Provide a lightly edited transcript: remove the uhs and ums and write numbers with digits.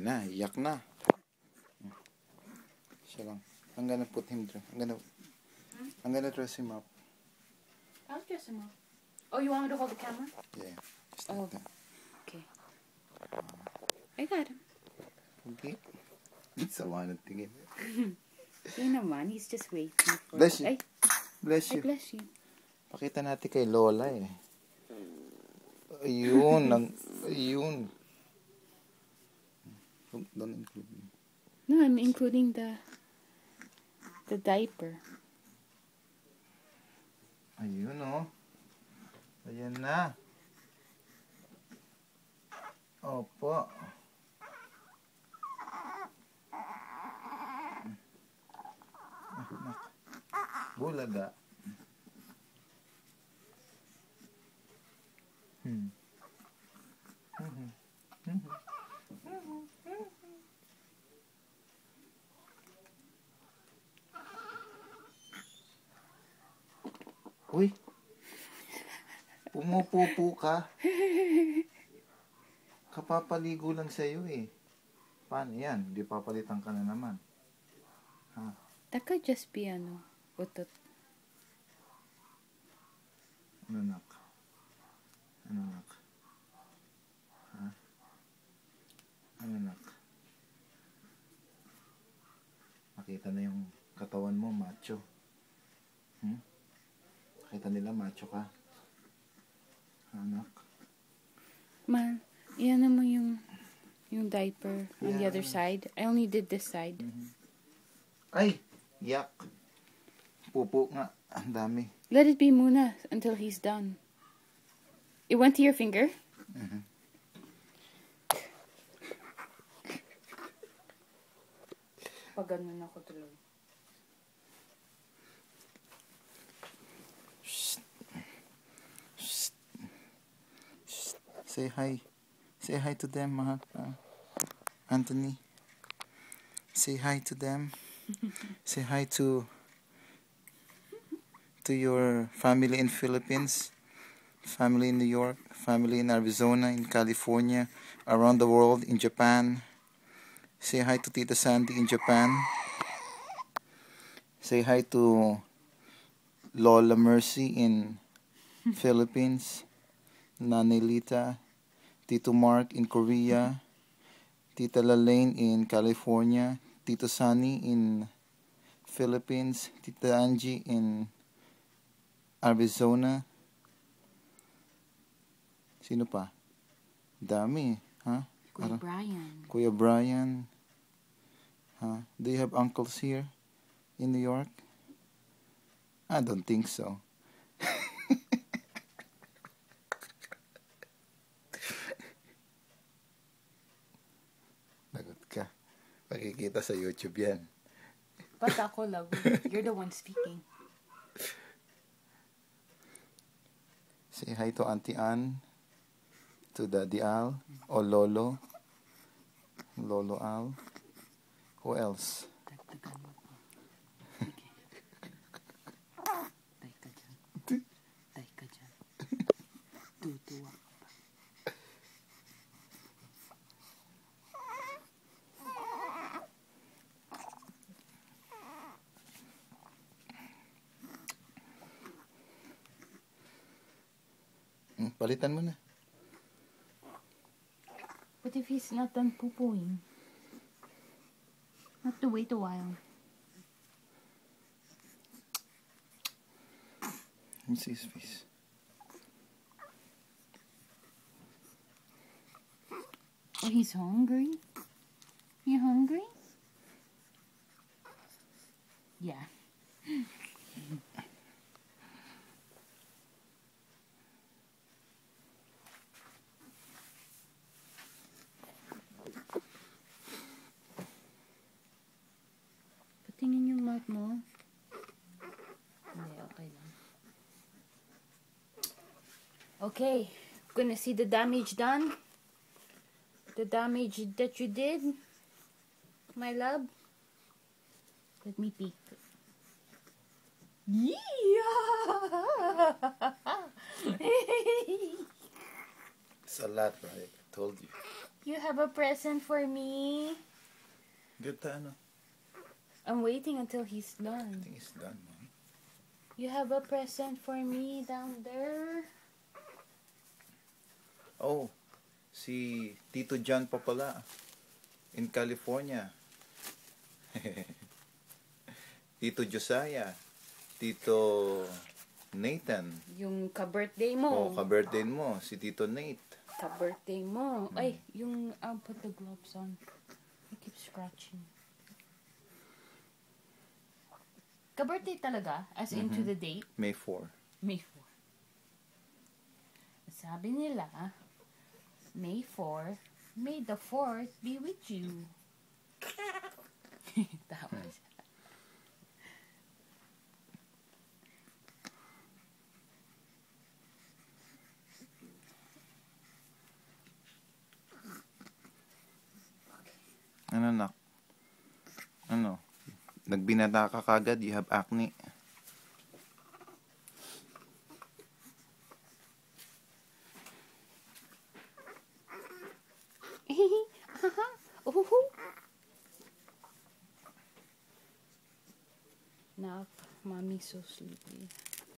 na, iyak na. Siya lang. I'm gonna put him there. I'm gonna dress him up. I'll dress him up. Oh, you want me to hold the camera? Yeah. Just like that. Okay. I got him. Okay. Sama ng tingin. Hindi naman, he's just waiting for... Bless you. Ay, Bless I you. bless you. Pakita natin kay Lola eh. Ayun. Ayun. Don't include me. No, I'm including the diaper. Ayun oh. Ayan na. Opo. Bulaga. Uy. Pumupupo ka. Kapapaligo lang sa'yo eh. Paano yan? Di papalitan ka na naman. Ha? That could just be utot. Ano nak? Ano nak? Ha? Ano nak? Makita na yung katawan mo, macho. Makita nila, macho ka. Anak. Man, iyan mo yung diaper on the other side. I only did this side. Ay! Yak! Pupo nga. Ang dami. Let it be muna until he's done. It went to your finger? Pag ganun ako tuloy. Say hi. Say hi to them, mahal. Anthony. Say hi to them. Say hi to your family in Philippines, family in New York, family in Arizona, in California, around the world, in Japan. Say hi to Tita Sandy in Japan. Say hi to Lola Mercy in Philippines, Nanelita, Tito Mark in Korea, Tita Lalaine in California, Tito Sunny in Philippines, Tita Angie in Arizona. Sino pa? Dami, ha? Kuya Brian. Kuya Brian. Huh? Do you have uncles here in New York? I don't think so. Lagot ka. Makikita sa YouTube yan. But ako, love, you're the one speaking. Say hi to Auntie Ann, to Daddy Al, or Lolo. Lolo Al. Who else? Dagdagan mo pa. Tay ka dyan. Tay ka dyan. Tutuwa ka pa. Palitan mo na. What if he's not done poo-pooing? Have to wait a while. Let me see his face. Oh, he's hungry? You hungry? Yeah. Patingin yung mouth mo. Hindi, okay lang. Okay, gonna see the damage done. The damage that you did, my love. Let me peek. Yeah! It's a lot, right? I told you. You have a present for me? Good ano? I'm waiting until he's I done. think it's done, Mom. You have a present for me down there? Oh, si Tito John pa pala. In California. Tito Josiah. Tito Nathan. Yung ka-birthday mo. Oh, ka-birthday mo. Si Tito Nate. Ka-birthday mo. Ay, yung put the gloves on. I keep scratching. Ka-birthday talaga? As into the date? May 4. May 4. Sabi nila, May 4, May the 4th be with you. Tama siya. Ano nak? Ano? Nagbinata ka kagad, you have acne. Now, mommy's so sleepy.